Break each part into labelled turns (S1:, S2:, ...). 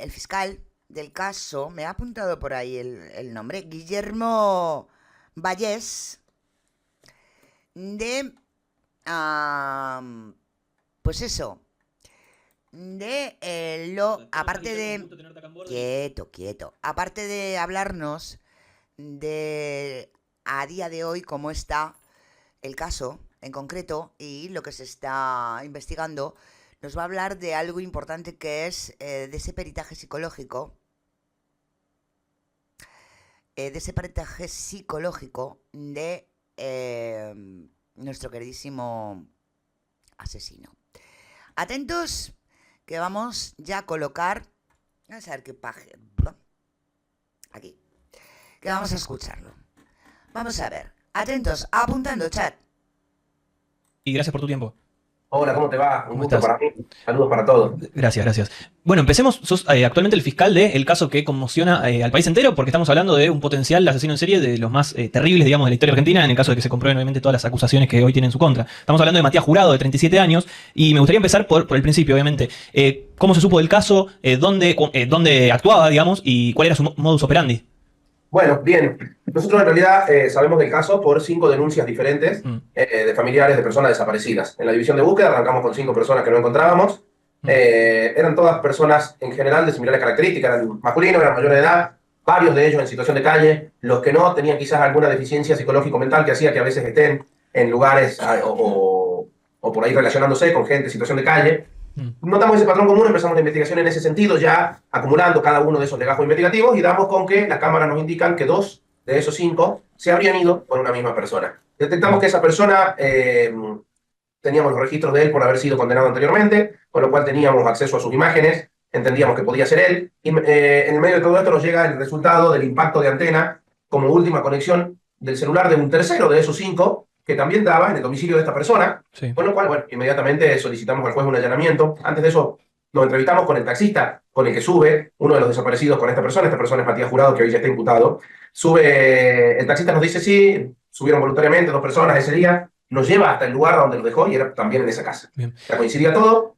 S1: el fiscal del caso, me ha apuntado por ahí el nombre, Guillermo Vallés, de, pues eso, de aparte de, quieto, quieto, aparte de hablarnos de a día de hoy cómo está el caso en concreto y lo que se está investigando, nos va a hablar de algo importante que es de ese peritaje psicológico, de nuestro queridísimo asesino. Atentos, que vamos ya a colocar, vamos a ver qué paje, aquí, que vamos a escucharlo. Vamos a ver, atentos, apuntando, chat.
S2: Y gracias por tu tiempo.
S3: Hola, ¿cómo te va? Un
S2: ¿Cómo
S3: gusto
S2: estás?
S3: para mí. Saludos para todos.
S2: Gracias, gracias. Bueno, empecemos. Sos actualmente el fiscal del caso que conmociona al país entero, porque estamos hablando de un potencial asesino en serie de los más terribles, digamos, de la historia argentina, en el caso de que se comprueben obviamente todas las acusaciones que hoy tienen en su contra. Estamos hablando de Matías Jurado, de 37 años, y me gustaría empezar por el principio, obviamente. ¿Cómo se supo del caso? ¿Dónde actuaba, digamos, y cuál era su modus operandi?
S3: Bueno, bien. Nosotros en realidad sabemos del caso por 5 denuncias diferentes de familiares de personas desaparecidas. En la división de búsqueda arrancamos con 5 personas que no encontrábamos. Eran todas personas en general de similares características, eran masculinos, eran mayores de edad, varios de ellos en situación de calle. Los que no tenían quizás alguna deficiencia psicológico-mental que hacía que a veces estén en lugares o por ahí relacionándose con gente en situación de calle. Notamos ese patrón común, empezamos la investigación en ese sentido, ya acumulando cada uno de esos legajos investigativos y damos con que las cámaras nos indican que 2 de esos 5 se habrían ido con una misma persona. Detectamos que esa persona, teníamos los registros de él por haber sido condenado anteriormente, con lo cual teníamos acceso a sus imágenes, entendíamos que podía ser él, y en el medio de todo esto nos llega el resultado del impacto de antena como última conexión del celular de un tercero de esos 5, que también daba en el domicilio de esta persona,
S2: Sí.
S3: con lo cual, bueno, inmediatamente solicitamos al juez un allanamiento. Antes de eso, nos entrevistamos con el taxista con el que sube uno de los desaparecidos con esta persona es Matías Jurado, que hoy ya está imputado. Sube, el taxista nos dice sí, subieron voluntariamente 2 personas ese día, nos lleva hasta el lugar donde los dejó y era también en esa casa.
S2: Bien.
S3: Ya coincidía todo,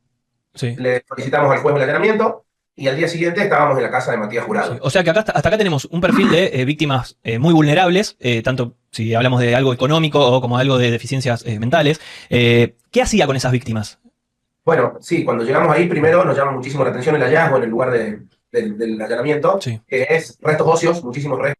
S2: Sí.
S3: le solicitamos al juez el allanamiento y al día siguiente estábamos en la casa de Matías Jurado.
S2: Sí. O sea que hasta acá tenemos un perfil de víctimas muy vulnerables, tanto si hablamos de algo económico o como algo de deficiencias mentales. ¿Qué hacía con esas víctimas?
S3: Bueno, sí, cuando llegamos ahí, primero nos llama muchísimo la atención el hallazgo en el lugar del allanamiento,
S2: Sí.
S3: que es restos óseos, muchísimos restos.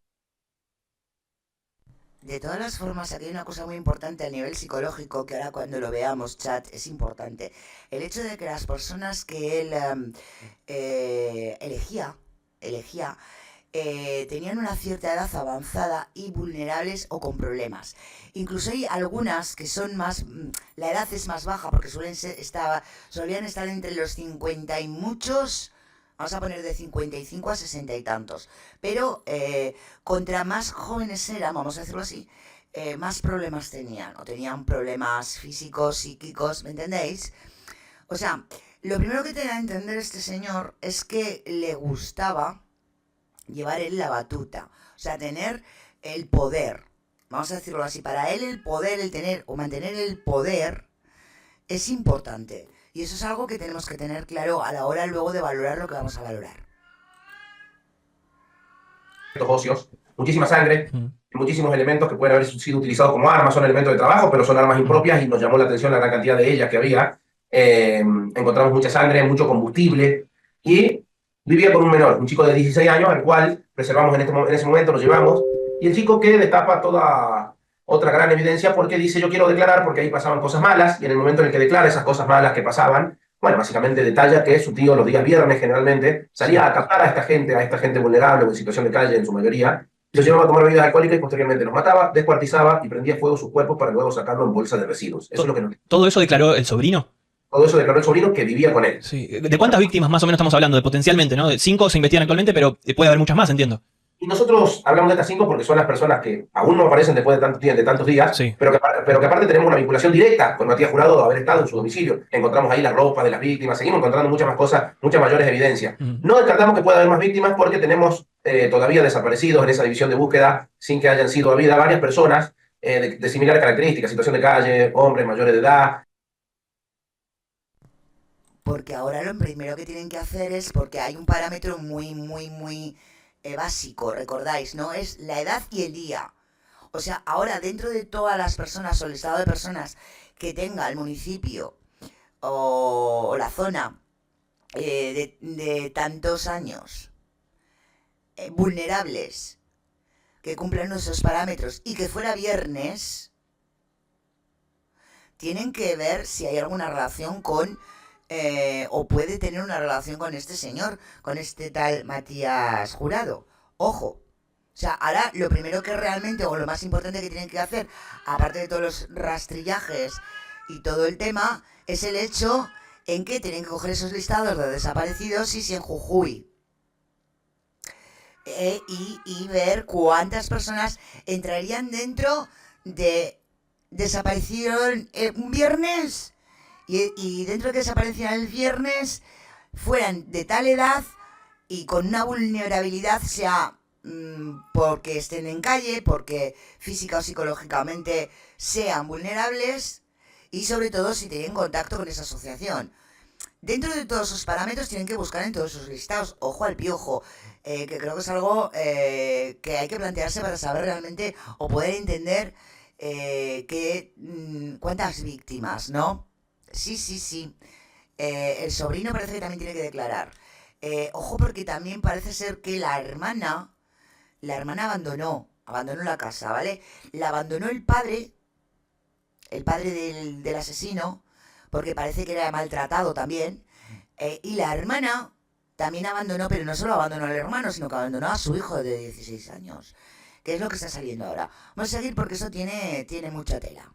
S1: De todas las formas, aquí hay una cosa muy importante a nivel psicológico, que ahora cuando lo veamos, chat, es importante. El hecho de que las personas que él elegía, tenían una cierta edad avanzada y vulnerables o con problemas. Incluso hay algunas que son más, la edad es más baja porque solían estar entre los 50 y muchos, vamos a poner de 55 a 60 y tantos. Pero contra más jóvenes eran, vamos a decirlo así, más problemas tenían. O tenían problemas físicos, psíquicos, ¿me entendéis? O sea, lo primero que tenía que entender este señor es que le gustaba llevar él la batuta. O sea, tener el poder. Vamos a decirlo así. Para él el poder, el tener o mantener el poder es importante. Y eso es algo que tenemos que tener claro a la hora luego de valorar lo que vamos a valorar.
S3: Óseos, muchísima sangre, muchísimos elementos que pueden haber sido utilizados como armas, son elementos de trabajo, pero son armas impropias y nos llamó la atención la gran cantidad de ellas que había. Encontramos mucha sangre, mucho combustible y vivía con un menor, un chico de 16 años, al cual preservamos en ese momento, lo llevamos, y el chico que destapa toda otra gran evidencia porque dice yo quiero declarar porque ahí pasaban cosas malas y en el momento en el que declara esas cosas malas que pasaban, bueno, básicamente detalla que su tío los días viernes generalmente salía a captar a esta gente vulnerable o en situación de calle en su mayoría, los llevaba a tomar bebidas alcohólicas y posteriormente los mataba, descuartizaba y prendía fuego sus cuerpos para luego sacarlo en bolsa de residuos. Eso es lo que nos...
S2: ¿Todo eso declaró el sobrino?
S3: Todo eso declaró el sobrino que vivía con él.
S2: Sí. ¿De cuántas víctimas más o menos estamos hablando? De potencialmente, ¿no? 5 se investigan actualmente, pero puede haber muchas más, entiendo.
S3: Y nosotros hablamos de estas 5 porque son las personas que aún no aparecen después de tantos días,
S2: Sí.
S3: pero que aparte tenemos una vinculación directa con Matías Jurado de haber estado en su domicilio. Encontramos ahí la ropa de las víctimas, seguimos encontrando muchas más cosas, muchas mayores evidencias. No descartamos que pueda haber más víctimas porque tenemos todavía desaparecidos en esa división de búsqueda sin que hayan sido habidas varias personas de similares características, situación de calle, hombres mayores de edad.
S1: porque ahora lo primero que tienen que hacer es, porque hay un parámetro muy básico, recordáis, ¿no? Es la edad y el día. O sea, ahora dentro de todas las personas o el listado de personas que tenga el municipio o la zona de tantos años vulnerables que cumplan esos parámetros y que fuera viernes, tienen que ver si hay alguna relación con o puede tener una relación con este señor, con este tal Matías Jurado. Ojo. O sea, ahora lo primero que realmente, o lo más importante que tienen que hacer, aparte de todos los rastrillajes y todo el tema, es el hecho en que tienen que coger esos listados de desaparecidos y si en Jujuy. Y ver cuántas personas entrarían dentro de desaparecieron un viernes y dentro de que desaparecieran el viernes fueran de tal edad y con una vulnerabilidad, sea porque estén en calle, porque física o psicológicamente sean vulnerables y sobre todo si tienen contacto con esa asociación. Dentro de todos esos parámetros tienen que buscar en todos esos listados, ojo al piojo, que creo que es algo que hay que plantearse para saber realmente o poder entender cuántas víctimas, ¿no? Sí. El sobrino parece que también tiene que declarar. Ojo porque también parece ser que la hermana abandonó la casa, ¿vale? La abandonó el padre del asesino, porque parece que era maltratado también, y la hermana también abandonó, pero no solo abandonó al hermano, sino que abandonó a su hijo de 16 años, que es lo que está saliendo ahora. Vamos a seguir porque eso tiene mucha tela.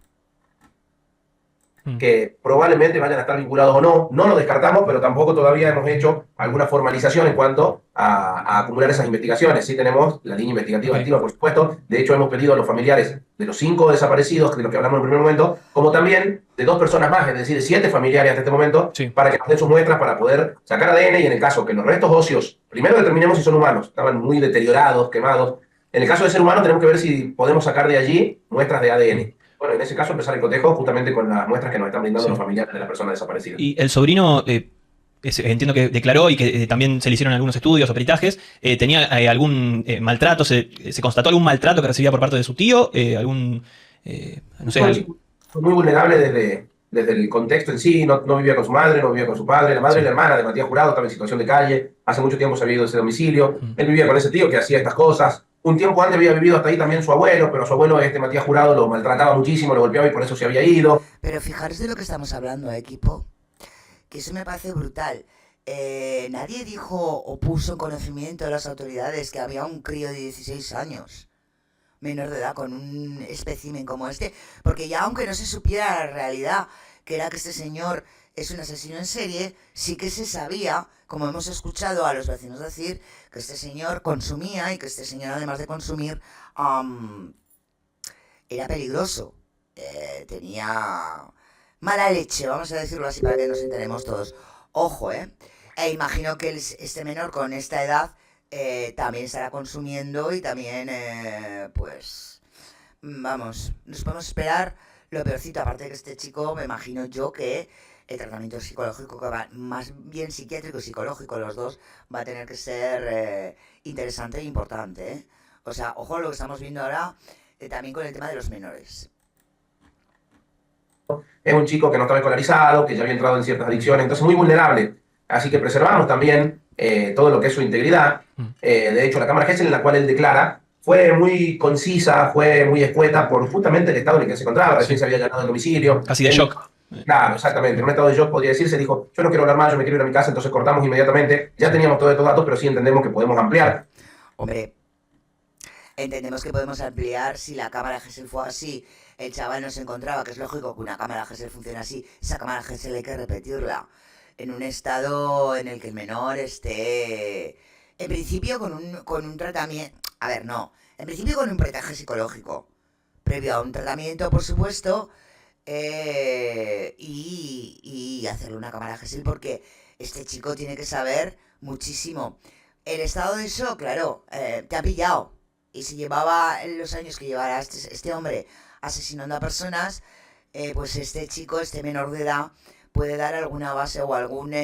S3: Que probablemente vayan a estar vinculados o no, no lo descartamos, pero tampoco todavía hemos hecho alguna formalización en cuanto a acumular esas investigaciones. Sí tenemos la línea investigativa activa, por supuesto. De hecho, hemos pedido a los familiares de los 5 desaparecidos, de los que hablamos en el primer momento, como también de 2 personas más, es decir, 7 familiares hasta este momento, para que nos den sus muestras para poder sacar ADN y en el caso que los restos óseos, primero determinemos si son humanos, estaban muy deteriorados, quemados. En el caso de ser humano tenemos que ver si podemos sacar de allí muestras de ADN. Bueno, en ese caso empezar el cotejo justamente con las muestras que nos están brindando los familiares de la persona desaparecida.
S2: Y el sobrino, entiendo que declaró y que también se le hicieron algunos estudios o peritajes, ¿tenía algún maltrato? ¿Se constató algún maltrato que recibía por parte de su tío? No sé.
S3: Fue muy vulnerable desde el contexto en sí, no vivía con su madre, no vivía con su padre, la madre y la hermana de Matías Jurado estaban en situación de calle, hace mucho tiempo se había ido de ese domicilio, él vivía con ese tío que hacía estas cosas. Un tiempo antes había vivido hasta ahí también su abuelo, pero su abuelo, Matías Jurado, lo maltrataba muchísimo, lo golpeaba y por eso se había ido.
S1: Pero fijaros de lo que estamos hablando, equipo, que eso me parece brutal. Nadie dijo o puso en conocimiento de las autoridades que había un crío de 16 años, menor de edad, con un espécimen como este, porque ya aunque no se supiera la realidad, que era que este señor es un asesino en serie, sí que se sabía, como hemos escuchado a los vecinos decir, que este señor consumía y que este señor, además de consumir, era peligroso. Tenía mala leche, vamos a decirlo así para que nos enteremos todos. Ojo, imagino que este menor con esta edad también estará consumiendo y también, pues, vamos, nos podemos esperar lo peorcito. Aparte de que este chico, me imagino yo que el tratamiento psicológico, que va más bien psiquiátrico y psicológico, los dos, va a tener que ser interesante e importante, O sea, ojo lo que estamos viendo ahora también con el tema de los menores.
S3: Es un chico que no estaba escolarizado, que ya había entrado en ciertas adicciones, entonces muy vulnerable. Así que preservamos también todo lo que es su integridad. De hecho, la cámara Gesell en la cual él declara fue muy concisa, fue muy escueta por justamente el estado en el que se encontraba. Recién se había allanado el domicilio.
S2: Casi de shock.
S3: Claro, exactamente. En un estado de shock podría decirse, dijo, yo no quiero hablar más, yo me quiero ir a mi casa, entonces cortamos inmediatamente. Ya teníamos todos estos datos, pero sí entendemos que podemos ampliar.
S1: Hombre, entendemos que podemos ampliar si la cámara Gesell fue así, el chaval no se encontraba, que es lógico que una cámara Gesell funcione así, esa cámara Gesell hay que repetirla en un estado en el que el menor esté, en principio con un tratamiento, a ver, no, en principio con un peritaje psicológico, previo a un tratamiento, por supuesto, y hacerle una cámara Gesell porque este chico tiene que saber muchísimo. El estado de shock, claro, te ha pillado. Y si llevaba los años que llevara este hombre asesinando a personas, pues este chico, este menor de edad, puede dar alguna base o algún,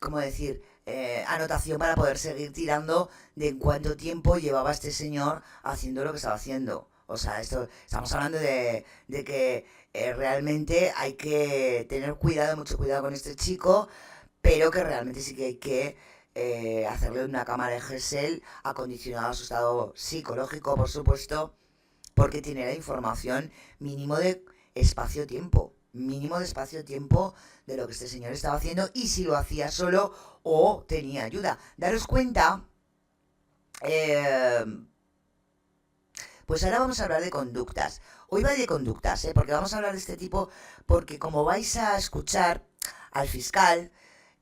S1: ¿cómo decir? Anotación para poder seguir tirando de en cuánto tiempo llevaba este señor haciendo lo que estaba haciendo. O sea, estamos hablando de que realmente hay que tener cuidado, mucho cuidado con este chico, pero que realmente sí que hay que hacerle una cama de Gesell acondicionada a su estado psicológico, por supuesto, porque tiene la información mínimo de espacio-tiempo. Mínimo de espacio-tiempo de lo que este señor estaba haciendo y si lo hacía solo o tenía ayuda. Daros cuenta, pues ahora vamos a hablar de conductas. Hoy va de conductas, porque vamos a hablar de este tipo, porque como vais a escuchar al fiscal,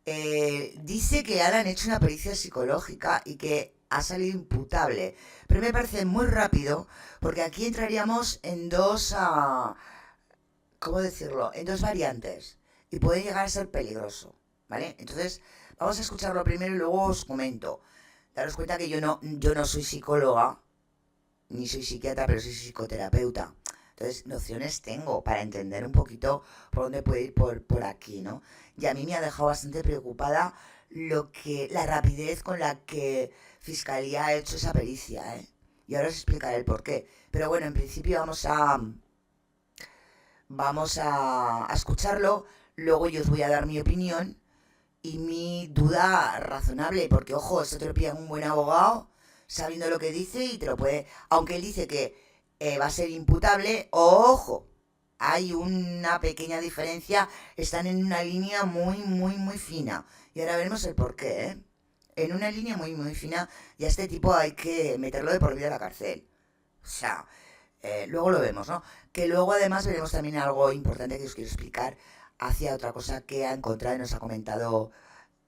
S1: dice que ya le han hecho una pericia psicológica y que ha salido imputable. Pero me parece muy rápido, porque aquí entraríamos en dos... ¿cómo decirlo? En dos variantes. Y puede llegar a ser peligroso, ¿vale? Entonces, vamos a escucharlo primero y luego os comento. Daros cuenta que yo no soy psicóloga, ni soy psiquiatra, pero soy psicoterapeuta. Entonces, nociones tengo para entender un poquito por dónde puede ir por aquí, ¿no? Y a mí me ha dejado bastante preocupada la rapidez con la que Fiscalía ha hecho esa pericia, ¿eh? Y ahora os explicaré el porqué. Pero bueno, en principio vamos a escucharlo, luego yo os voy a dar mi opinión y mi duda razonable, porque ojo, esto te lo pilla un buen abogado, sabiendo lo que dice y te lo puede, aunque él dice que va a ser imputable, ojo, hay una pequeña diferencia, están en una línea muy, muy, muy fina, y ahora veremos el porqué, ¿eh? En una línea muy, muy fina, y a este tipo hay que meterlo de por vida a la cárcel, o sea... luego lo vemos, ¿no? Que luego además veremos también algo importante que os quiero explicar hacia otra cosa que ha encontrado y nos ha comentado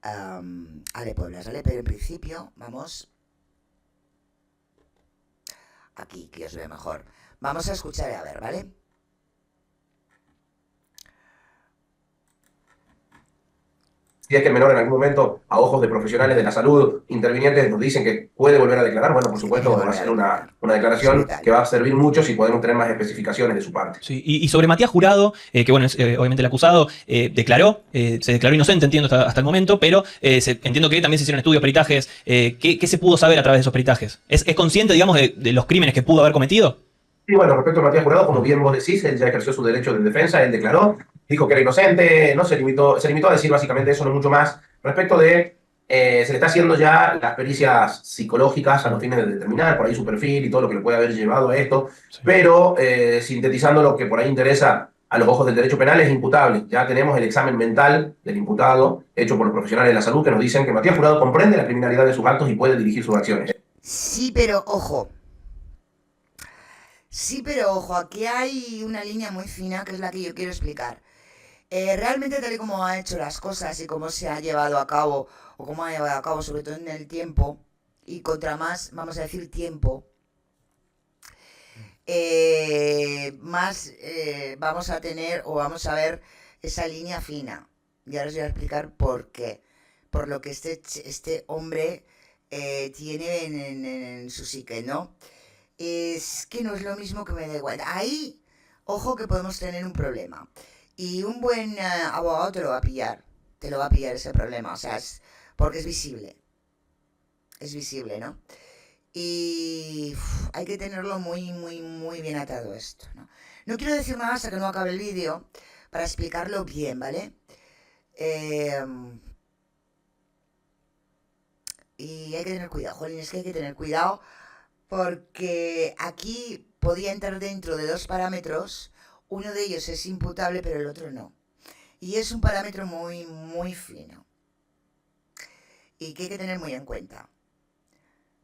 S1: Ale Pueblas, ¿vale? Pero en principio, vamos... Aquí, que os veo mejor. Vamos a escuchar y a ver, ¿vale?
S3: Si es que el menor en algún momento, a ojos de profesionales de la salud intervinientes, nos dicen que puede volver a declarar, bueno, por supuesto, va a ser una declaración que va a servir mucho si podemos tener más especificaciones de su parte.
S2: Sí, y sobre Matías Jurado, que bueno, es obviamente el acusado, se declaró inocente, entiendo, hasta el momento, pero entiendo que también se hicieron estudios, peritajes. ¿Qué se pudo saber a través de esos peritajes? ¿Es consciente, digamos, de los crímenes que pudo haber cometido?
S3: Y bueno, respecto a Matías Jurado, como bien vos decís, él ya ejerció su derecho de defensa, él declaró, dijo que era inocente, no se limitó a decir básicamente eso, no mucho más. Respecto de, se le está haciendo ya las pericias psicológicas a los fines de determinar por ahí su perfil y todo lo que le puede haber llevado a esto, sí. Pero sintetizando lo que por ahí interesa a los ojos del derecho penal es imputable. Ya tenemos el examen mental del imputado hecho por los profesionales de la salud que nos dicen que Matías Jurado comprende la criminalidad de sus actos y puede dirigir sus acciones.
S1: Sí, pero ojo. Sí, pero ojo, aquí hay una línea muy fina que es la que yo quiero explicar. Realmente tal y como ha hecho las cosas y cómo se ha llevado a cabo, o cómo ha llevado a cabo, sobre todo en el tiempo, y contra más, vamos a decir, tiempo, más vamos a tener o vamos a ver esa línea fina. Y ahora os voy a explicar por qué. Por lo que este hombre tiene en su psique, ¿no? Es que no es lo mismo que me da igual. Ahí, ojo que podemos tener un problema. Y un buen abogado te lo va a pillar. Te lo va a pillar ese problema. O sea, porque es visible. Es visible, ¿no? Y hay que tenerlo muy, muy, muy bien atado esto, ¿no? No quiero decir nada hasta que no acabe el vídeo para explicarlo bien, ¿vale? Y hay que tener cuidado, jolín, es que hay que tener cuidado porque aquí podía entrar dentro de dos parámetros. Uno de ellos es imputable, pero el otro no. Y es un parámetro muy, muy fino. Y que hay que tener muy en cuenta.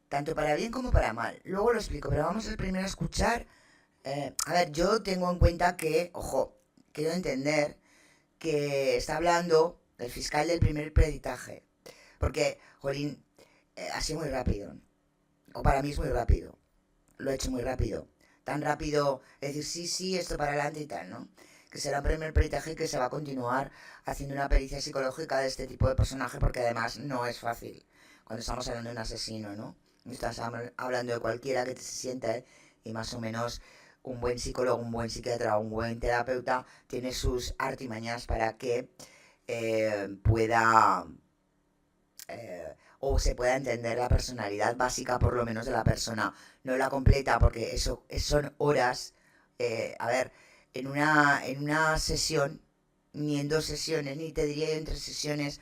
S1: Tanto para bien como para mal. Luego lo explico, pero vamos primero a escuchar. A ver, yo tengo en cuenta que, ojo, quiero entender que está hablando el fiscal del primer peritaje. Porque, jolín, ha sido muy rápido. O para mí es muy rápido. Lo he hecho muy rápido. Tan rápido, es decir, sí, esto para adelante y tal, ¿no? Que será un primer peritaje que se va a continuar haciendo una pericia psicológica de este tipo de personaje, porque además no es fácil. Cuando estamos hablando de un asesino, ¿no? Estás hablando de cualquiera que te se sienta y más o menos un buen psicólogo, un buen psiquiatra, un buen terapeuta tiene sus artimañas para que pueda o se pueda entender la personalidad básica por lo menos de la persona, no la completa, porque eso son horas. A ver, en una sesión, ni en 2 sesiones, ni te diría yo en 3 sesiones,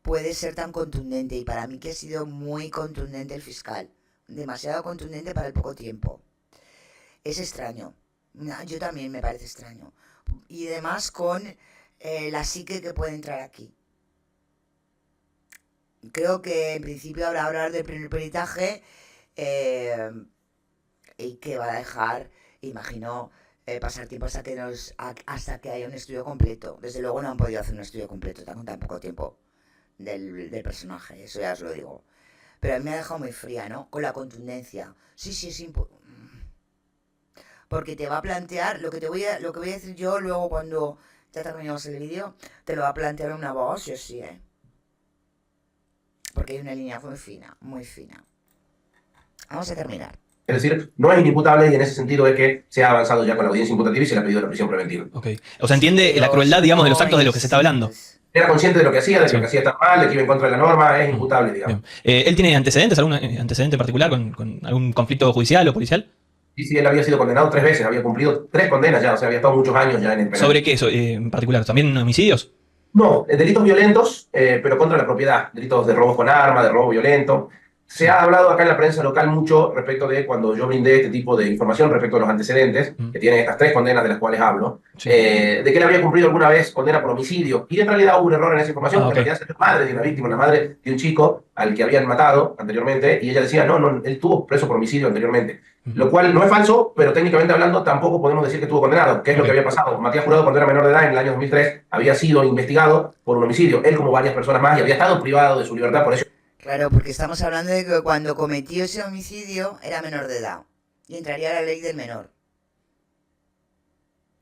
S1: puede ser tan contundente. Y para mí que ha sido muy contundente el fiscal, demasiado contundente para el poco tiempo. Es extraño, yo también me parece extraño. Y además con la psique que puede entrar aquí. Creo que en principio habrá hablar del primer peritaje y que va a dejar, imagino, pasar tiempo hasta que haya un estudio completo. Desde luego no han podido hacer un estudio completo con tan poco tiempo del personaje, eso ya os lo digo. Pero a mí me ha dejado muy fría, ¿no? Con la contundencia. Sí, es importante. Porque te va a plantear, lo que voy a decir yo luego cuando ya terminemos el vídeo, te lo va a plantear una voz, yo sí, porque hay una línea muy fina, muy fina. Vamos a terminar.
S3: Es decir, no es inimputable y en ese sentido es que se ha avanzado ya con la audiencia imputativa y se le ha pedido la prisión preventiva.
S2: Ok. O sea, entiende la crueldad, digamos, de los actos de los que se está hablando.
S3: Era consciente de lo que hacía, de que lo que hacía está mal, de que iba en contra de la norma, es imputable, digamos.
S2: ¿Él tiene antecedentes, algún antecedente particular con algún conflicto judicial o policial?
S3: Sí, él había sido condenado 3 veces, había cumplido 3 condenas ya, o sea, había estado muchos años ya en el penal.
S2: ¿Sobre qué eso, en particular? ¿También homicidios?
S3: No, delitos violentos, pero contra la propiedad, delitos de robos con arma, de robo violento. Se ha hablado acá en la prensa local mucho respecto de cuando yo brindé este tipo de información respecto a los antecedentes, que tiene estas 3 condenas de las cuales hablo, de que él había cumplido alguna vez condena por homicidio. Y en realidad hubo un error en esa información, porque en realidad es madre de una víctima, una madre de un chico al que habían matado anteriormente, y ella decía, no, él estuvo preso por homicidio anteriormente. Lo cual no es falso, pero técnicamente hablando tampoco podemos decir que estuvo condenado. ¿Qué es lo que había pasado? Matías Jurado, cuando era menor de edad, en el año 2003, había sido investigado por un homicidio. Él, como varias personas más, y había estado privado de su libertad por eso.
S1: Claro, porque estamos hablando de que cuando cometió ese homicidio era menor de edad y entraría la ley del menor.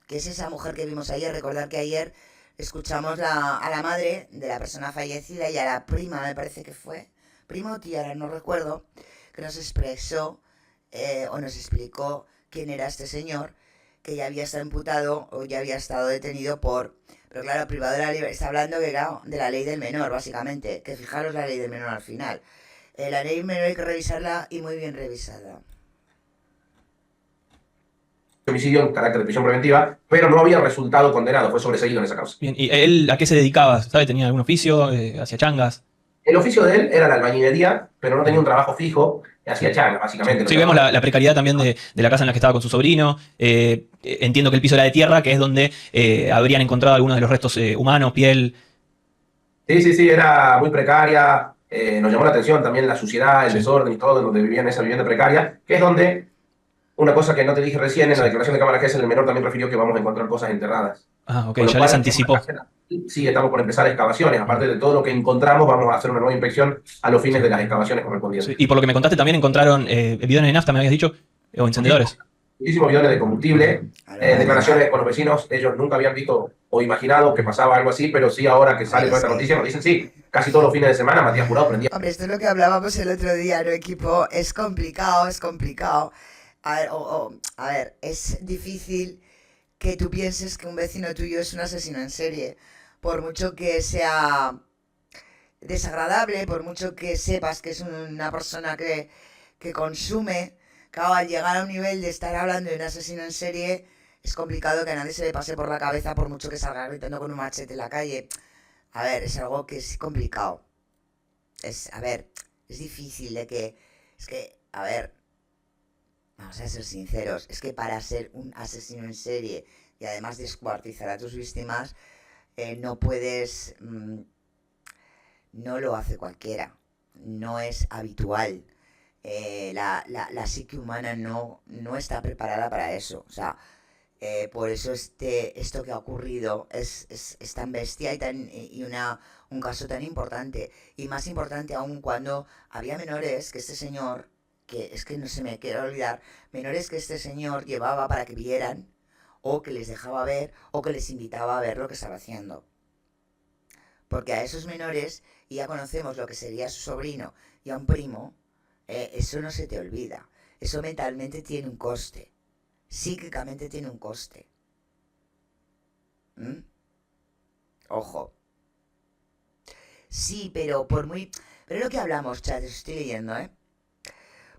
S1: Que es esa mujer que vimos ayer. Recordar que ayer escuchamos a la madre de la persona fallecida y a la prima, me parece que fue, prima o tía, ahora no recuerdo, que nos expresó o nos explicó quién era este señor, que ya había estado imputado o ya había estado detenido por... Pero claro, privado de la libertad, está hablando de la ley del menor, básicamente. Que fijaros la ley del menor al final. La ley del menor hay que revisarla y muy bien revisada.
S3: Homicidio en carácter de prisión preventiva, pero no había resultado condenado, fue sobreseído en esa causa.
S2: Bien, ¿y él a qué se dedicaba? ¿Sabe? ¿Tenía algún oficio? ¿Hacía changas?
S3: El oficio de él era la albañilería, pero no tenía un trabajo fijo, hacía changas, básicamente.
S2: Sí, vemos la precariedad también de la casa en la que estaba con su sobrino. Entiendo que el piso era de tierra, que es donde habrían encontrado algunos de los restos humanos, piel.
S3: Sí, era muy precaria. Nos llamó la atención también la suciedad, el desorden y todo, donde vivían en esa vivienda precaria, que es donde, una cosa que no te dije recién, en la declaración de cámara que es el menor también refirió que vamos a encontrar cosas enterradas.
S2: Ah, ok, ya les anticipó.
S3: Sí, estamos por empezar excavaciones. Aparte de todo lo que encontramos, vamos a hacer una nueva inspección a los fines de las excavaciones correspondientes.
S2: Sí, y por lo que me contaste, también encontraron bidones de nafta, me habías dicho, o encendedores.
S3: Muchísimos bidones de combustible, declaraciones con los vecinos. Ellos nunca habían visto o imaginado que pasaba algo así, pero sí ahora que sale toda esta noticia nos dicen sí, casi todos los fines de semana Matías Jurado prendía.
S1: Hombre, esto es lo que hablábamos el otro día, ¿no, equipo? Es complicado. A ver, es difícil que tú pienses que un vecino tuyo es un asesino en serie. Por mucho que sea desagradable, por mucho que sepas que es una persona que consume, claro, al llegar a un nivel de estar hablando de un asesino en serie, es complicado que a nadie se le pase por la cabeza por mucho que salga gritando con un machete en la calle. A ver, es algo que es complicado. Es difícil de que... Es que, a ver, vamos a ser sinceros, es que para ser un asesino en serie y además descuartizar a tus víctimas, no puedes... no lo hace cualquiera, no es habitual. La psique humana no está preparada para eso. O sea, por eso esto que ha ocurrido es tan bestia y un caso tan importante. Y más importante aún cuando había menores que este señor, que es que no se me quiere olvidar, menores que este señor llevaba para que vieran, o que les dejaba ver, o que les invitaba a ver lo que estaba haciendo. Porque a esos menores, y ya conocemos lo que sería su sobrino y a un primo, eso no se te olvida. Eso mentalmente tiene un coste. psíquicamente tiene un coste. ¿Mm? Ojo. Sí, pero por muy... Pero es lo que hablamos, chat, estoy leyendo, ¿eh?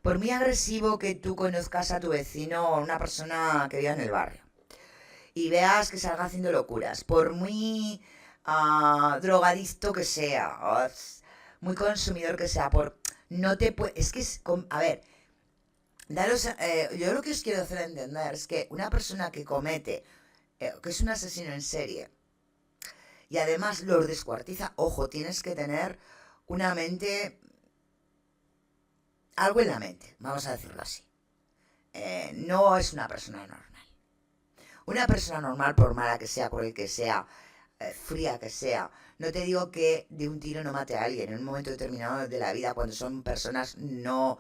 S1: Por muy agresivo que tú conozcas a tu vecino o una persona que viva en el barrio y veas que salga haciendo locuras, por muy drogadicto que sea, muy consumidor que sea, no te puede... Es que es... A ver, yo lo que os quiero hacer entender es que una persona que comete, que es un asesino en serie, y además los descuartiza, ojo, tienes que tener una mente, algo en la mente, vamos a decirlo así. No es una persona normal. Una persona normal, por mala que sea, cruel que sea, fría que sea, no te digo que de un tiro no mate a alguien en un momento determinado de la vida, cuando son personas no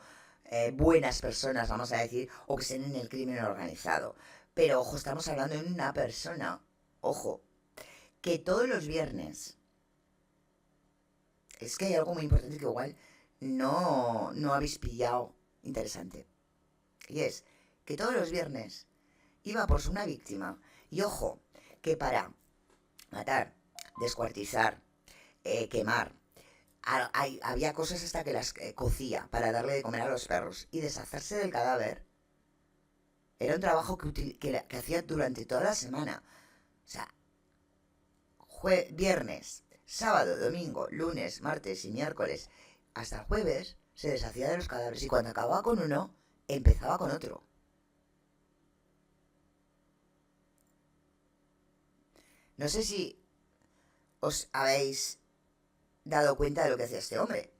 S1: buenas personas, vamos a decir, o que estén en el crimen organizado. Pero ojo, estamos hablando de una persona, ojo, que todos los viernes, es que hay algo muy importante que igual no habéis pillado interesante. Y es que todos los viernes iba por una víctima. Y ojo, que para matar, descuartizar, quemar, había cosas hasta que las cocía para darle de comer a los perros. Y deshacerse del cadáver era un trabajo que hacía durante toda la semana. O sea, viernes, sábado, domingo, lunes, martes y miércoles, hasta el jueves, se deshacía de los cadáveres. Y cuando acababa con uno, empezaba con otro. No sé si os habéis dado cuenta de lo que hacía este hombre.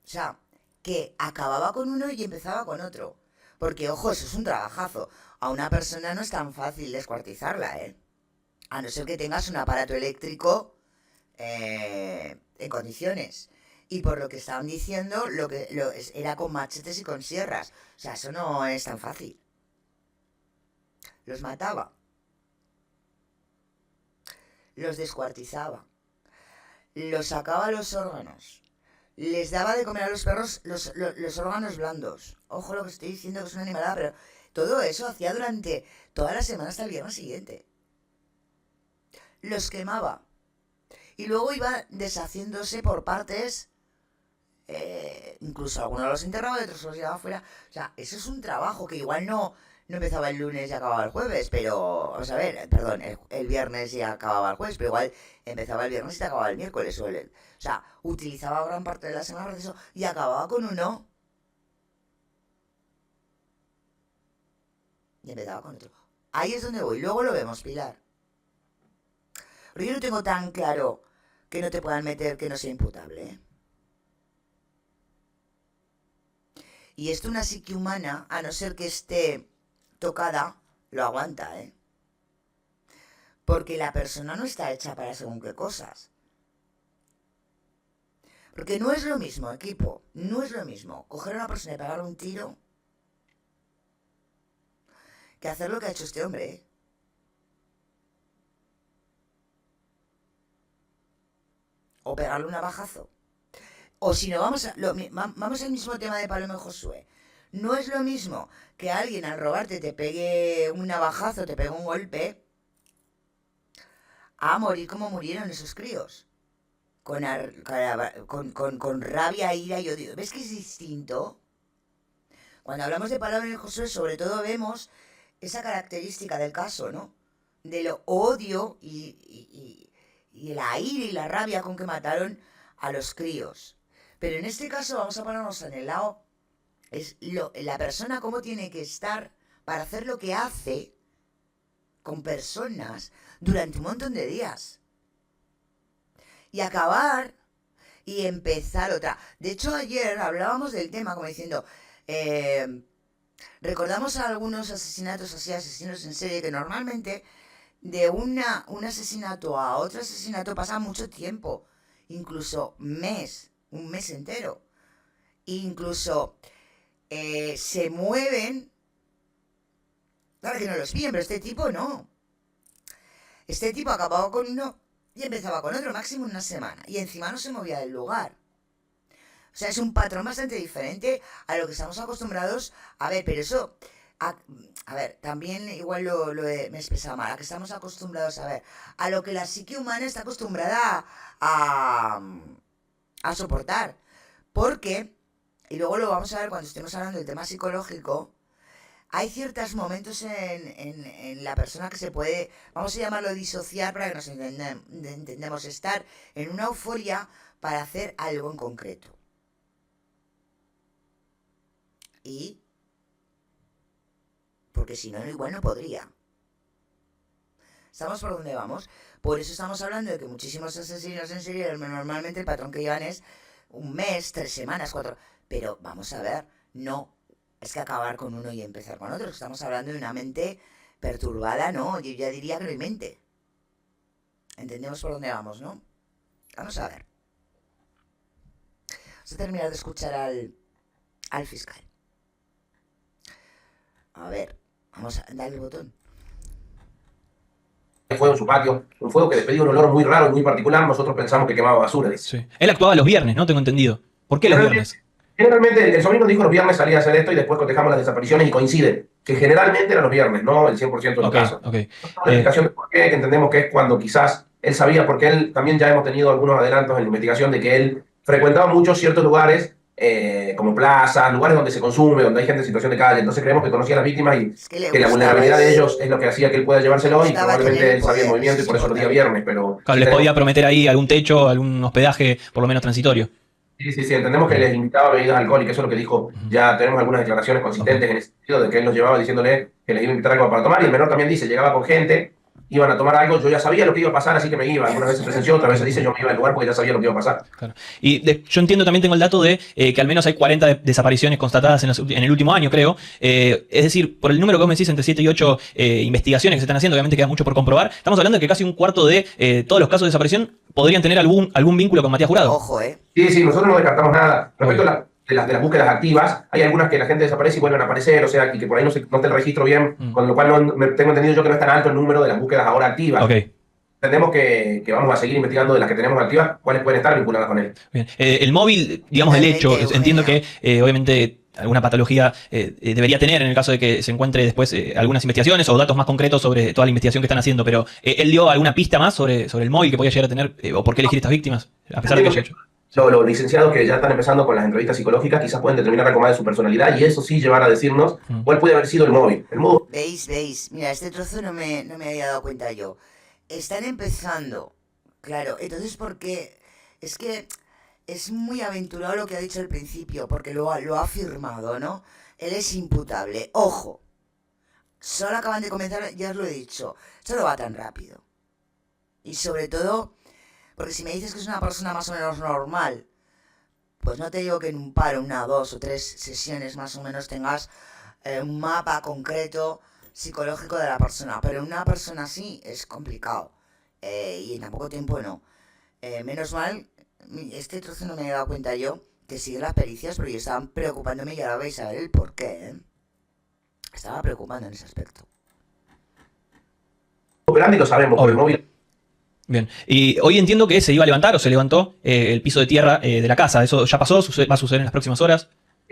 S1: O sea, que acababa con uno y empezaba con otro. Porque, ojo, eso es un trabajazo. A una persona no es tan fácil descuartizarla, ¿eh? A no ser que tengas un aparato eléctrico en condiciones. Y por lo que estaban diciendo, era con machetes y con sierras. O sea, eso no es tan fácil. Los mataba. Los descuartizaba. Los sacaba los órganos. Les daba de comer a los perros los órganos blandos. Ojo lo que estoy diciendo, que es una animalada, pero todo eso hacía durante toda la semana hasta el viernes siguiente. Los quemaba. Y luego iba deshaciéndose por partes. Incluso algunos los enterraba y otros los llevaba afuera. O sea, eso es un trabajo que igual no empezaba el lunes y acababa el jueves, pero, vamos a ver, perdón, el viernes y acababa el jueves, pero igual empezaba el viernes y acababa el miércoles. O sea, utilizaba gran parte de la semana para eso y acababa con uno y empezaba con otro. Ahí es donde voy, luego lo vemos, Pilar. Pero yo no tengo tan claro que no te puedan meter que no sea imputable, ¿eh? Y esto una psique humana, a no ser que esté tocada, lo aguanta, ¿eh? Porque la persona no está hecha para según qué cosas. Porque no es lo mismo, equipo, no es lo mismo coger a una persona y pegarle un tiro que hacer lo que ha hecho este hombre, ¿eh? O pegarle un navajazo. O si no, vamos al mismo tema de Paloma y Josué. No es lo mismo que alguien al robarte te pegue un navajazo, te pegue un golpe, a morir como murieron esos críos. Con rabia, ira y odio. ¿Ves que es distinto? Cuando hablamos de Paloma y Josué, sobre todo vemos esa característica del caso, ¿no? De lo odio y la ira y la rabia con que mataron a los críos. Pero en este caso vamos a ponernos en el lado, la persona cómo tiene que estar para hacer lo que hace con personas durante un montón de días. Y acabar y empezar otra. De hecho, ayer hablábamos del tema como diciendo, recordamos a algunos asesinatos así, asesinos en serie, que normalmente de un asesinato a otro asesinato pasa mucho tiempo, incluso un mes entero. Incluso se mueven, claro que no los pillan, pero este tipo no. Este tipo acababa con uno y empezaba con otro, máximo una semana, y encima no se movía del lugar. O sea, es un patrón bastante diferente a lo que estamos acostumbrados a ver, pero eso, a ver, también igual me he expresado mal, a que estamos acostumbrados a ver, a lo que la psique humana está acostumbrada a soportar. Porque, y luego lo vamos a ver cuando estemos hablando del tema psicológico, hay ciertos momentos en la persona que se puede, vamos a llamarlo disociar para que nos entendamos, estar en una euforia para hacer algo en concreto. Y, porque si no, igual no podría. ¿Sabemos por dónde vamos? Por eso estamos hablando de que muchísimos asesinos en serie, normalmente el patrón que llevan es un mes, 3 semanas, 4. Pero vamos a ver, no es que acabar con uno y empezar con otro. Estamos hablando de una mente perturbada, ¿no? Yo ya diría que no hay mente. Entendemos por dónde vamos, ¿no? Vamos a ver. Vamos a terminar de escuchar al fiscal. A ver, vamos a darle el botón.
S3: Fuego en su patio, un fuego que despedía un olor muy raro, muy particular. Nosotros pensamos que quemaba basura, dice.
S2: Sí. Él actuaba los viernes, ¿no? Tengo entendido. ¿Por qué los viernes?
S3: Generalmente, el sobrino dijo los viernes salía a hacer esto y después cotejamos las desapariciones y coincide. Que generalmente eran los viernes, no el 100% de los casos.
S2: Okay.
S3: La explicación de por qué, que entendemos que es cuando quizás él sabía, porque él también ya hemos tenido algunos adelantos en la investigación de que él frecuentaba muchos ciertos lugares, como plazas, lugares donde se consume, donde hay gente en situación de calle. Entonces creemos que conocía a las víctimas y que la vulnerabilidad de ellos es lo que hacía que él pueda llevárselo y probablemente él sabía el movimiento y por eso los días viernes. Pero
S2: claro, les podía prometer ahí algún techo, algún hospedaje por lo menos transitorio.
S3: Sí, entendemos que les invitaba bebidas alcohólicas, eso es lo que dijo. Ya tenemos algunas declaraciones consistentes en ese sentido de que él los llevaba diciéndole que les iba a invitar algo para tomar, y el menor también dice, llegaba con gente, iban a tomar algo, yo ya sabía lo que iba a pasar, así que me iba. Algunas veces presenció, otras veces dice, yo me iba al lugar porque ya sabía lo que iba a pasar.
S2: Claro. Y yo entiendo, también tengo el dato de que al menos hay 40 desapariciones constatadas en el último año, creo. Es decir, por el número que vos me decís, entre 7 y 8 investigaciones que se están haciendo, obviamente queda mucho por comprobar. Estamos hablando de que casi un cuarto de todos los casos de desaparición podrían tener algún vínculo con Matías Jurado.
S1: Ojo,
S3: Sí, nosotros no descartamos nada. Respecto a de las búsquedas activas, hay algunas que la gente desaparece y vuelven a aparecer, o sea, y que por ahí no está el registro bien, con lo cual tengo entendido yo que no es tan alto el número de las búsquedas ahora activas. Entendemos que vamos a seguir investigando de las que tenemos activas, cuáles pueden estar vinculadas con él.
S2: Bien. El móvil, digamos, el hecho, entiendo que obviamente alguna patología debería tener en el caso de que se encuentre después algunas investigaciones o datos más concretos sobre toda la investigación que están haciendo, pero ¿él dio alguna pista más sobre el móvil que podía llegar a tener o por qué elegir estas víctimas, a pesar de que haya hecho?
S3: Los licenciados que ya están empezando con las entrevistas psicológicas quizás pueden determinar algo más de su personalidad y eso sí llevar a decirnos cuál puede haber sido el móvil.
S1: ¿Veis? Mira, este trozo no me había dado cuenta yo. Están empezando, claro, entonces porque es que es muy aventurado lo que ha dicho al principio, porque lo ha afirmado, ¿no? Él es imputable. Ojo, solo acaban de comenzar, ya os lo he dicho, esto no va tan rápido. Y sobre todo, porque si me dices que es una persona más o menos normal, pues no te digo que en un paro, 1, 2 o 3 sesiones más o menos tengas un mapa concreto psicológico de la persona, pero una persona así es complicado y en tan poco tiempo no. Menos mal, este trozo no me he dado cuenta yo que siguen las pericias, porque estaban preocupándome y ahora vais a ver el porqué. Estaba preocupando en ese aspecto.
S3: Grande lo sabemos por el móvil.
S2: Bien, y hoy entiendo que se iba a levantar o se levantó el piso de tierra de la casa. ¿Eso ya pasó? ¿Va a suceder en las próximas horas?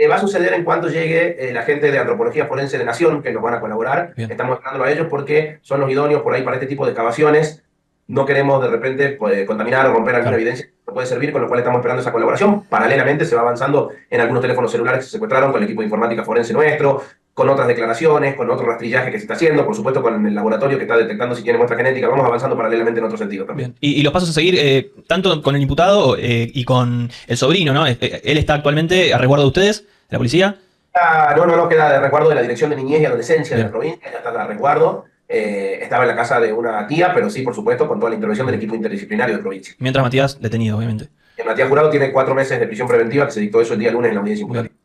S3: Va a suceder en cuanto llegue la gente de Antropología Forense de Nación, que nos van a colaborar. Bien. Estamos esperándolo a ellos porque son los idóneos por ahí para este tipo de excavaciones. No queremos de repente contaminar o romper alguna evidencia que no puede servir, con lo cual estamos esperando esa colaboración. Paralelamente se va avanzando en algunos teléfonos celulares que se secuestraron con el equipo de informática forense nuestro, con otras declaraciones, con otro rastrillaje que se está haciendo, por supuesto con el laboratorio que está detectando si tiene muestra genética. Vamos avanzando paralelamente en otro sentido también.
S2: Bien. Y los pasos a seguir, tanto con el imputado y con el sobrino, ¿no? Él está actualmente a resguardo de ustedes, de la policía.
S3: No, queda de resguardo de la Dirección de Niñez y Adolescencia de la provincia, ya está de resguardo. Estaba en la casa de una tía, pero sí, por supuesto, con toda la intervención del equipo interdisciplinario de provincia.
S2: Mientras Matías detenido, obviamente.
S3: Matías Jurado tiene 4 meses de prisión preventiva, que se dictó eso el día lunes en la audiencia imputativa.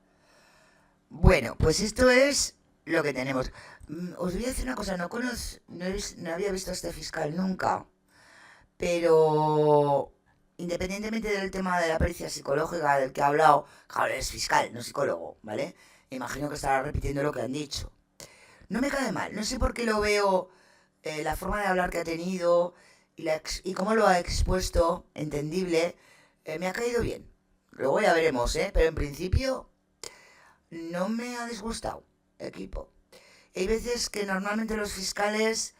S1: Bueno, pues esto es lo que tenemos. Os voy a decir una cosa, no había visto a este fiscal nunca, pero independientemente del tema de la pericia psicológica del que ha hablado, claro, es fiscal, no psicólogo, ¿vale? Imagino que estará repitiendo lo que han dicho. No me cae mal, no sé por qué lo veo, la forma de hablar que ha tenido y cómo lo ha expuesto, entendible, me ha caído bien. Luego ya veremos, ¿eh? Pero en principio no me ha disgustado el equipo. Hay veces que normalmente los fiscales,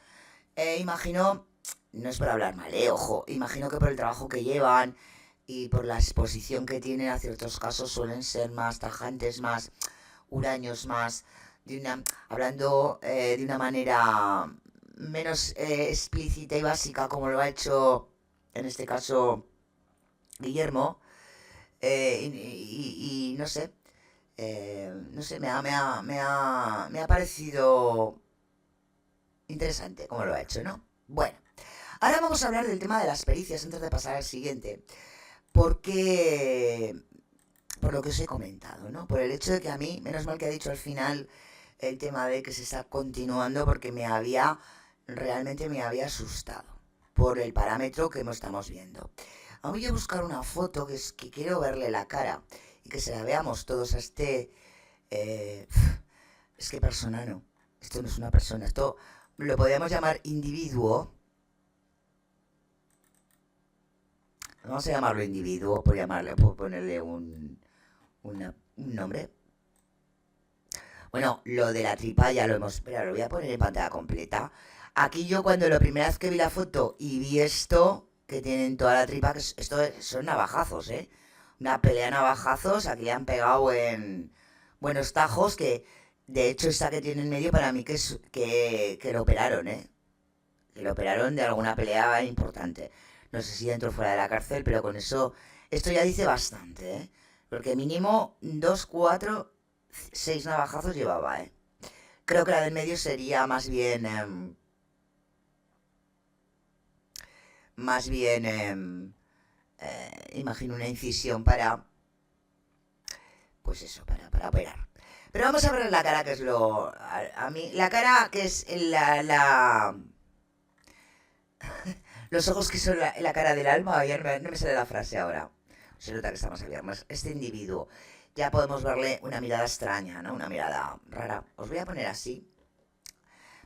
S1: imagino, no es por hablar mal, ojo, imagino que por el trabajo que llevan y por la exposición que tienen a ciertos casos suelen ser más tajantes, más huraños, más hablando de una manera menos explícita y básica como lo ha hecho en este caso Guillermo, y no sé, no sé, me ha parecido interesante como lo ha hecho, ¿no? Bueno, ahora vamos a hablar del tema de las pericias antes de pasar al siguiente, porque, por lo que os he comentado, ¿no? Por el hecho de que a mí, menos mal que ha dicho al final el tema de que se está continuando, porque realmente me había asustado por el parámetro que estamos viendo. Voy a buscar una foto que quiero verle la cara y que se la veamos todos a este... es que persona no. Esto no es una persona. Esto lo podríamos llamar individuo. Vamos a llamarlo individuo, por ponerle un nombre. Bueno, lo de la tripa ya lo hemos... Pero lo voy a poner en pantalla completa. Aquí yo cuando la primera vez que vi la foto y vi esto... que tienen toda la tripa, que esto son navajazos, una pelea de navajazos, aquí le han pegado en buenos tajos, que de hecho esta que tiene en medio para mí que lo operaron, que lo operaron de alguna pelea importante, no sé si dentro o fuera de la cárcel, pero con eso, esto ya dice bastante, porque mínimo 2, 4, 6 navajazos llevaba, creo que la del medio sería más bien... imagino una incisión para, pues eso, para operar. Pero vamos a ver la cara, que es a mí, la cara que es los ojos que son la cara del alma, ya no me sale la frase ahora. Se nota que estamos a viernes. Este individuo, ya podemos verle una mirada extraña, ¿no? Una mirada rara. Os voy a poner así,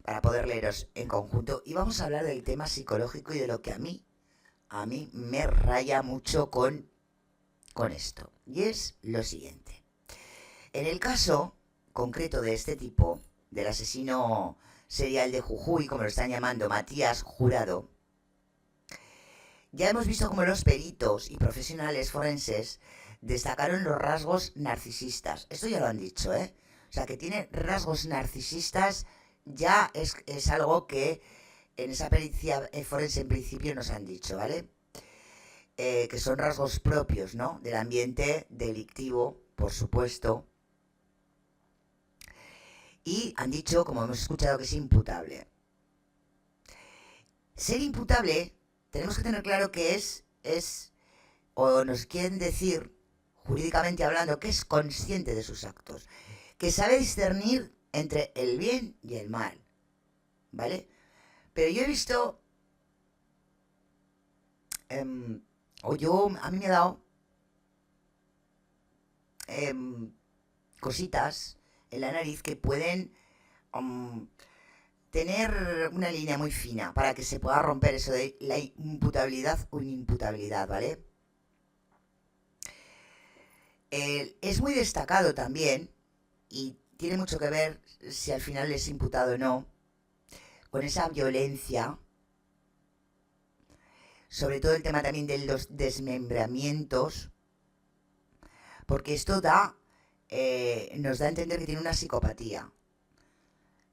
S1: para poder leeros en conjunto, y vamos a hablar del tema psicológico y de lo que a mí me raya mucho con esto. Y es lo siguiente. En el caso concreto de este tipo, del asesino serial de Jujuy, como lo están llamando, Matías Jurado, ya hemos visto cómo los peritos y profesionales forenses destacaron los rasgos narcisistas. Esto ya lo han dicho, O sea, que tiene rasgos narcisistas ya es algo que en esa pericia forense en principio nos han dicho, ¿vale? Que son rasgos propios, ¿no? Del ambiente delictivo, por supuesto. Y han dicho, como hemos escuchado, que es imputable. Ser imputable, tenemos que tener claro que o nos quieren decir, jurídicamente hablando, que es consciente de sus actos, que sabe discernir entre el bien y el mal, ¿vale? Pero yo he visto, a mí me ha dado cositas en la nariz que pueden tener una línea muy fina para que se pueda romper eso de la imputabilidad o inimputabilidad, ¿vale? Es muy destacado también, y tiene mucho que ver si al final es imputado o no, con esa violencia, sobre todo el tema también de los desmembramientos, porque esto nos da a entender que tiene una psicopatía.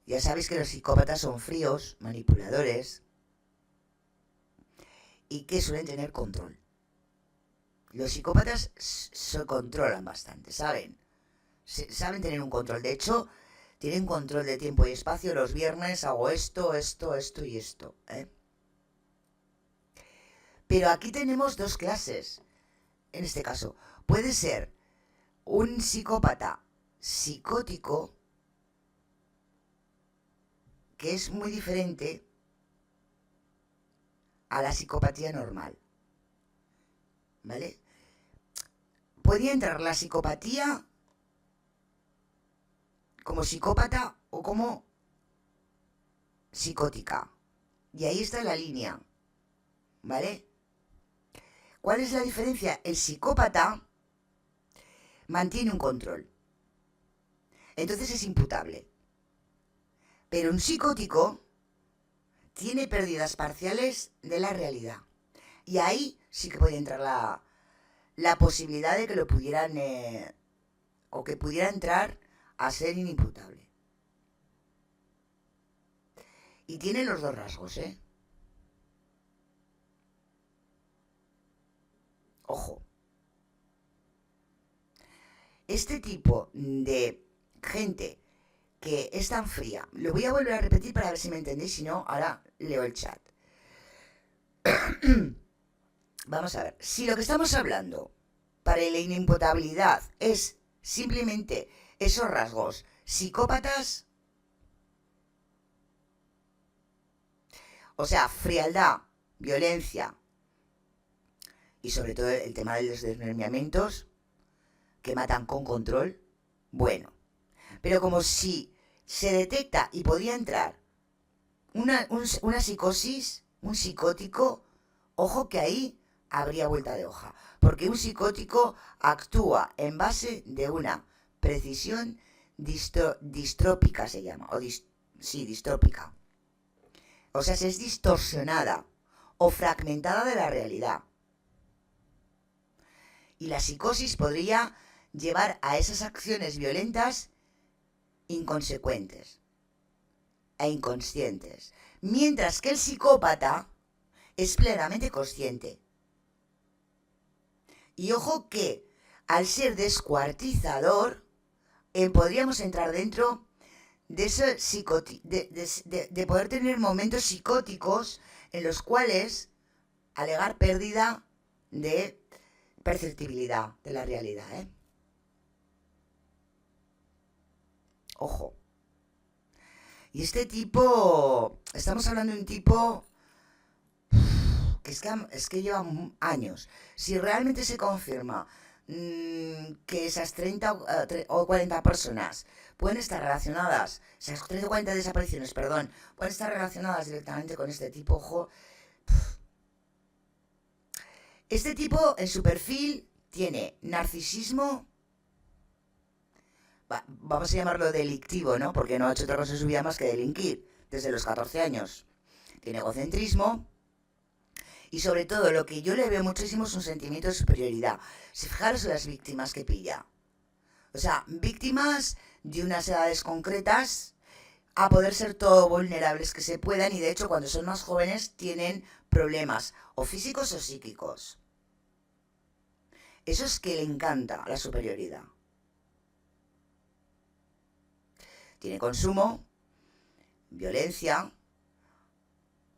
S1: Ya sabéis que los psicópatas son fríos, manipuladores, y que suelen tener control. Los psicópatas se controlan bastante, saben tener un control. De hecho, tienen control de tiempo y espacio. Los viernes hago esto y esto, Pero aquí tenemos dos clases. En este caso, puede ser un psicópata psicótico, que es muy diferente a la psicopatía normal, ¿vale? Podría entrar la psicopatía como psicópata o como psicótica. Y ahí está la línea, ¿vale? ¿Cuál es la diferencia? El psicópata mantiene un control. Entonces es imputable. Pero un psicótico tiene pérdidas parciales de la realidad. Y ahí sí que puede entrar la posibilidad de que lo pudieran, o que pudiera entrar a ser inimputable. Y tiene los dos rasgos, ¿eh? Ojo. Este tipo de gente que es tan fría, lo voy a volver a repetir para ver si me entendéis, si no, ahora leo el chat. Vamos a ver, si lo que estamos hablando para la inimputabilidad es simplemente esos rasgos psicópatas, o sea, frialdad, violencia y sobre todo el tema de los desmembramientos que matan con control, bueno, pero como si se detecta y podía entrar una psicosis, un psicótico, ojo que ahí habría vuelta de hoja, porque un psicótico actúa en base de una precisión distrópica, se llama, distrópica. O sea, es distorsionada o fragmentada de la realidad. Y la psicosis podría llevar a esas acciones violentas inconsecuentes e inconscientes, mientras que el psicópata es plenamente consciente. Y ojo que, al ser descuartizador, podríamos entrar dentro de ese de poder tener momentos psicóticos en los cuales alegar pérdida de perceptibilidad de la realidad, ¿eh? Ojo. Y este tipo, estamos hablando de un tipo que es que lleva años. Si realmente se confirma que esas 30 o 40 personas pueden estar relacionadas, esas 30 o 40 desapariciones, perdón, pueden estar relacionadas directamente con este tipo, ojo. Este tipo en su perfil tiene narcisismo, vamos a llamarlo delictivo, ¿no? Porque no ha hecho otra cosa en su vida más que delinquir desde los 14 años. Tiene egocentrismo y sobre todo lo que yo le veo muchísimo es un sentimiento de superioridad. Si fijaros en las víctimas que pilla. O sea, víctimas de unas edades concretas a poder ser todo vulnerables que se puedan y de hecho cuando son más jóvenes tienen problemas o físicos o psíquicos. Eso es que le encanta la superioridad. Tiene consumo, violencia,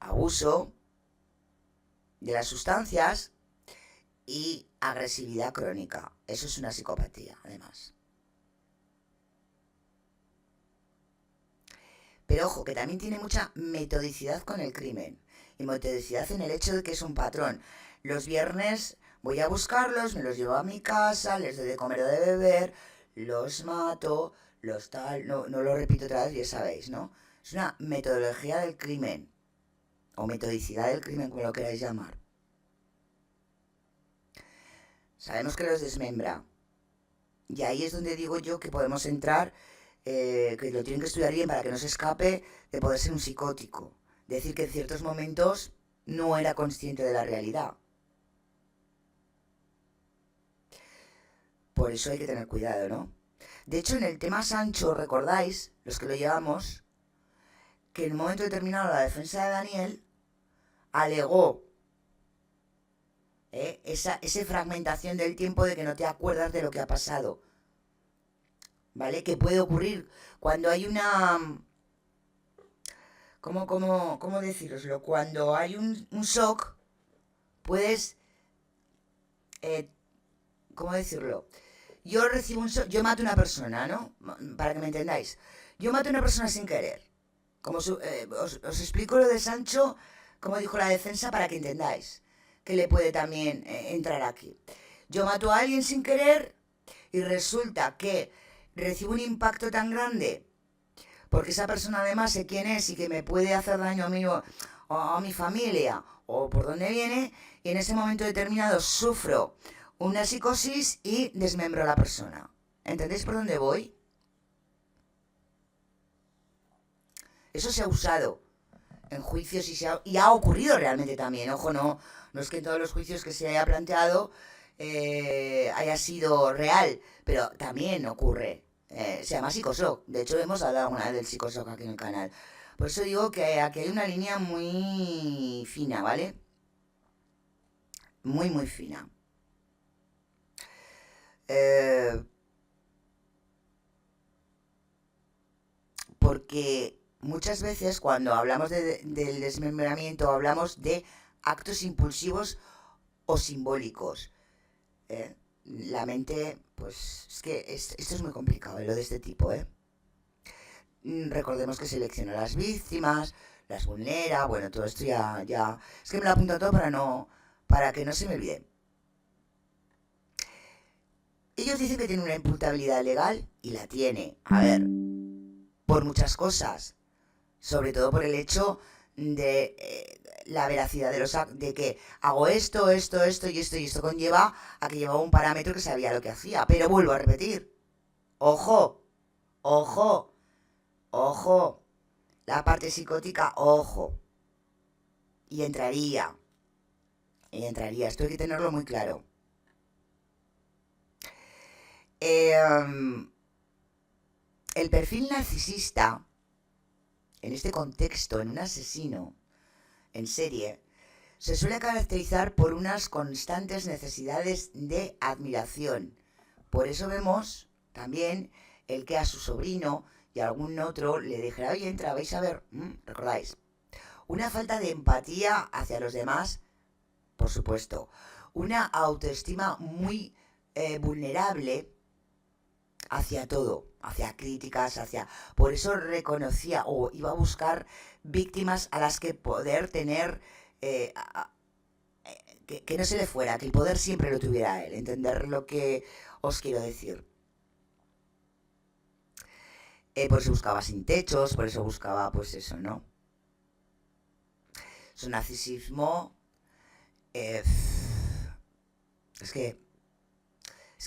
S1: abuso de las sustancias y agresividad crónica. Eso es una psicopatía, además. Pero ojo, que también tiene mucha metodicidad con el crimen. Y metodicidad en el hecho de que es un patrón. Los viernes voy a buscarlos, me los llevo a mi casa, les doy de comer o de beber, los mato, los tal... No lo repito otra vez, ya sabéis, ¿no? Es una metodología del crimen. O metodicidad del crimen, como lo queráis llamar. Sabemos que los desmembra. Y ahí es donde digo yo que podemos entrar... que lo tienen que estudiar bien para que no se escape de poder ser un psicótico. Decir que en ciertos momentos no era consciente de la realidad. Por eso hay que tener cuidado, ¿no? De hecho, en el tema Sancho, recordáis, los que lo llevamos, que en un momento determinado la defensa de Daniel alegó esa fragmentación del tiempo de que no te acuerdas de lo que ha pasado. ¿Vale? Que puede ocurrir cuando hay una... ¿Cómo deciroslo? Cuando hay un shock, puedes... ¿cómo decirlo? Yo recibo un shock, yo mato a una persona, ¿no? Para que me entendáis. Yo mato a una persona sin querer. Os explico lo de Sancho, como dijo la defensa, para que entendáis. Que le puede también entrar aquí. Yo mato a alguien sin querer y resulta que recibo un impacto tan grande porque esa persona además sé quién es y que me puede hacer daño a mí o a mi familia o por dónde viene, y en ese momento determinado sufro una psicosis y desmembro a la persona. ¿Entendéis por dónde voy? Eso se ha usado en juicios y ha ocurrido realmente también. Ojo, no es que en todos los juicios que se haya planteado haya sido real, pero también ocurre. Se llama psicosoc. De hecho, hemos hablado alguna vez del psicosoc aquí en el canal. Por eso digo que aquí hay una línea muy fina, ¿vale? Muy, muy fina. Porque muchas veces cuando hablamos del desmembramiento hablamos de actos impulsivos o simbólicos. La mente, pues es que esto es muy complicado, lo de este tipo. Recordemos que selecciona las víctimas, las vulnera, bueno, todo esto ya es que me lo apunto todo para que no se me olvide. Ellos dicen que tiene una imputabilidad legal y la tiene. A ver, por muchas cosas. Sobre todo por el hecho de la veracidad de que hago esto y esto conlleva a que llevaba un parámetro que sabía lo que hacía. Pero vuelvo a repetir. Ojo. La parte psicótica, ojo. Y entraría. Esto hay que tenerlo muy claro. El perfil narcisista, en este contexto, en un asesino en serie, se suele caracterizar por unas constantes necesidades de admiración. Por eso vemos también el que a su sobrino y a algún otro le dijera, oye, entra, vais a ver, ¿recordáis? Una falta de empatía hacia los demás, por supuesto. Una autoestima muy vulnerable hacia todo, hacia críticas, por eso reconocía o iba a buscar víctimas a las que poder tener, que no se le fuera, que el poder siempre lo tuviera a él, entender lo que os quiero decir. Por eso buscaba sin techos, por eso buscaba, pues eso, ¿no? Su narcisismo, es que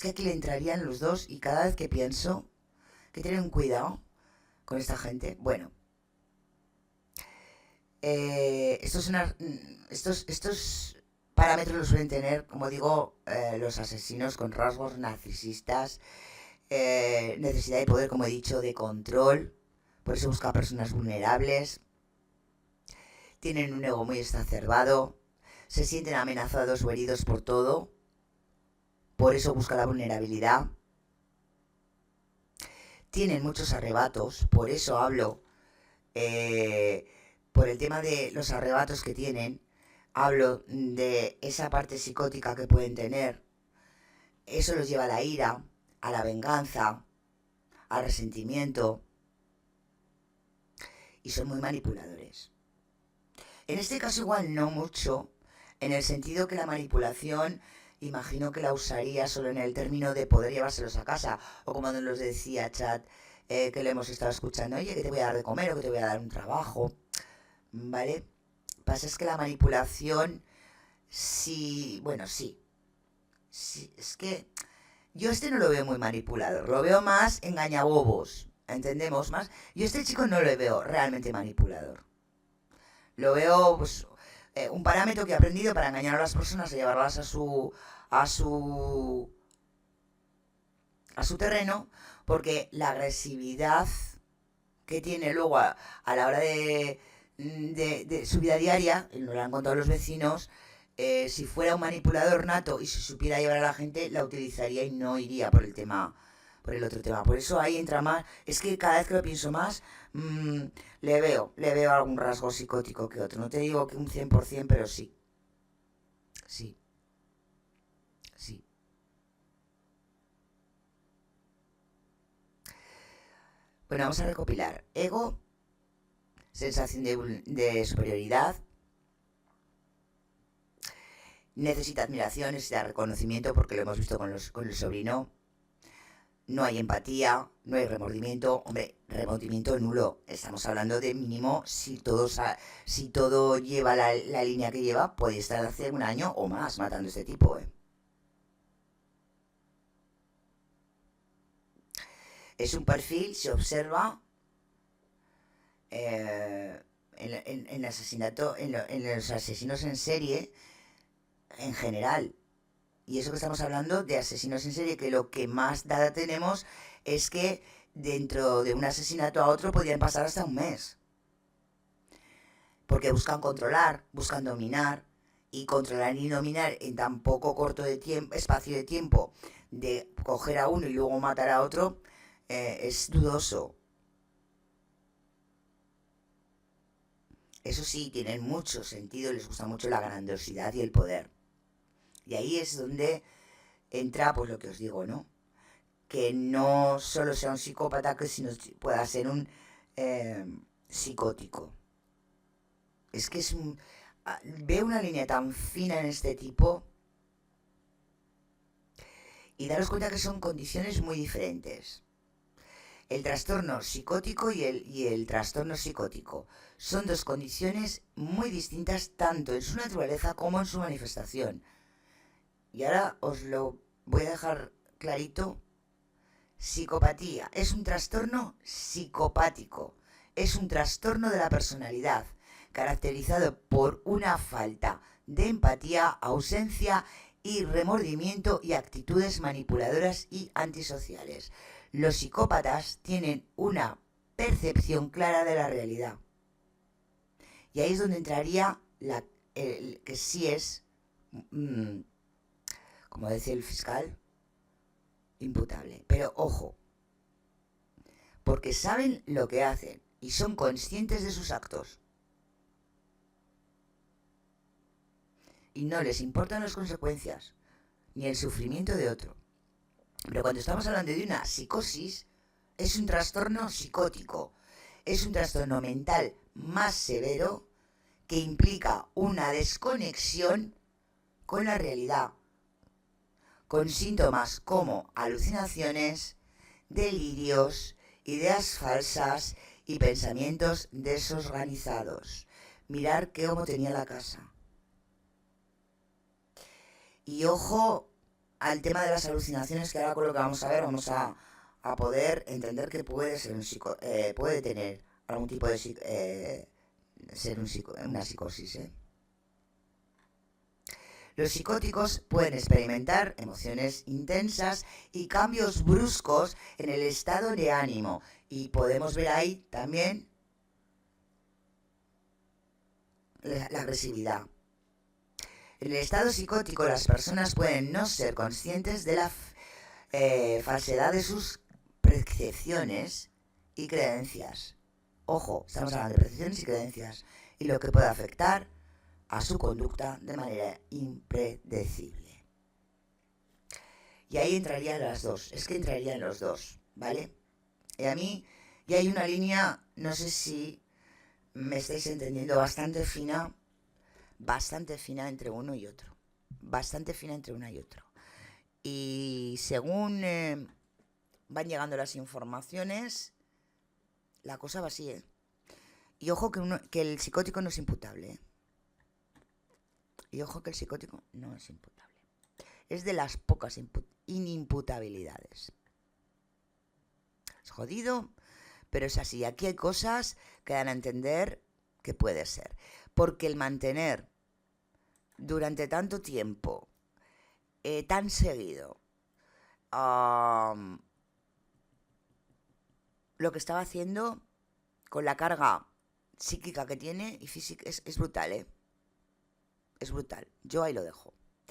S1: aquí le entrarían los dos y cada vez que pienso que tienen cuidado con esta gente. Bueno, estos parámetros los suelen tener, como digo, los asesinos con rasgos narcisistas, necesidad de poder, como he dicho, de control. Por eso busca personas vulnerables. Tienen un ego muy exacerbado. Se sienten amenazados o heridos por todo. Por eso busca la vulnerabilidad. Tienen muchos arrebatos, por eso hablo, por el tema de los arrebatos que tienen, hablo de esa parte psicótica que pueden tener. Eso los lleva a la ira, a la venganza, al resentimiento, y son muy manipuladores. En este caso igual no mucho, en el sentido que la manipulación imagino que la usaría solo en el término de poder llevárselos a casa, o como nos decía Chat, que le hemos estado escuchando, oye, que te voy a dar de comer o que te voy a dar un trabajo, ¿vale? Pasa es que la manipulación, sí, es que yo no lo veo muy manipulador, lo veo más engañabobos, ¿entendemos? Más, yo chico no lo veo realmente manipulador, lo veo, pues, un parámetro que he aprendido para engañar a las personas y llevarlas a su terreno, porque la agresividad que tiene luego a la hora de su vida diaria, nos lo han contado los vecinos, si fuera un manipulador nato y si supiera llevar a la gente, la utilizaría y no iría por el otro tema. Por eso ahí entra más, es que cada vez que lo pienso más, le veo algún rasgo psicótico que otro. No te digo que un 100%, pero sí. Sí. Bueno, vamos a recopilar. Ego, sensación de superioridad, necesita admiración, necesita reconocimiento, porque lo hemos visto con el sobrino. No hay empatía, no hay remordimiento. Hombre, remordimiento nulo. Estamos hablando de mínimo, si todo lleva la línea que lleva, puede estar hace un año o más matando a este tipo, Es un perfil, se observa en el asesinato, en los asesinos en serie en general. Y eso que estamos hablando de asesinos en serie, que lo que más dada tenemos es que dentro de un asesinato a otro podrían pasar hasta un mes. Porque buscan controlar, buscan dominar, y controlar y dominar en tan poco corto de tiempo, espacio de tiempo, de coger a uno y luego matar a otro, es dudoso. Eso sí, tienen mucho sentido, les gusta mucho la grandiosidad y el poder. Y ahí es donde entra, pues lo que os digo, ¿no? Que no solo sea un psicópata, que sino pueda ser un psicótico. Es que es un... Veo una línea tan fina en este tipo, y daros cuenta que son condiciones muy diferentes. El trastorno psicótico y el trastorno psicótico son dos condiciones muy distintas tanto en su naturaleza como en su manifestación. Y ahora os lo voy a dejar clarito. Psicopatía es un trastorno psicopático, es un trastorno de la personalidad, caracterizado por una falta de empatía, ausencia y remordimiento y actitudes manipuladoras y antisociales. Los psicópatas tienen una percepción clara de la realidad. Y ahí es donde entraría que sí es, como decía el fiscal, imputable. Pero ojo, porque saben lo que hacen y son conscientes de sus actos. Y no les importan las consecuencias, ni el sufrimiento de otro. Pero cuando estamos hablando de una psicosis, es un trastorno psicótico, es un trastorno mental más severo que implica una desconexión con la realidad, con síntomas como alucinaciones, delirios, ideas falsas y pensamientos desorganizados. Mirar cómo tenía la casa. Y ojo al tema de las alucinaciones, que ahora con lo que vamos a ver vamos a poder entender que puede ser puede tener algún tipo de ser una psicosis. Los psicóticos pueden experimentar emociones intensas y cambios bruscos en el estado de ánimo, y podemos ver ahí también la agresividad. En el estado psicótico, las personas pueden no ser conscientes de la falsedad de sus percepciones y creencias. Ojo, estamos hablando de percepciones y creencias, y lo que puede afectar a su conducta de manera impredecible. Y ahí entrarían las dos, es que entrarían los dos, ¿vale? Y a mí, y hay una línea, no sé si me estáis entendiendo, bastante fina entre uno y otro. Bastante fina entre uno y otro. Y según van llegando las informaciones, la cosa va así, ¿eh? Y ojo que el psicótico no es imputable, ¿eh? Y ojo que el psicótico no es imputable. Es de las pocas inimputabilidades. Es jodido, pero es así. Aquí hay cosas que dan a entender que puede ser. Porque el mantener durante tanto tiempo, tan seguido, lo que estaba haciendo con la carga psíquica que tiene y física es brutal, ¿eh? Es brutal. Yo ahí lo dejo.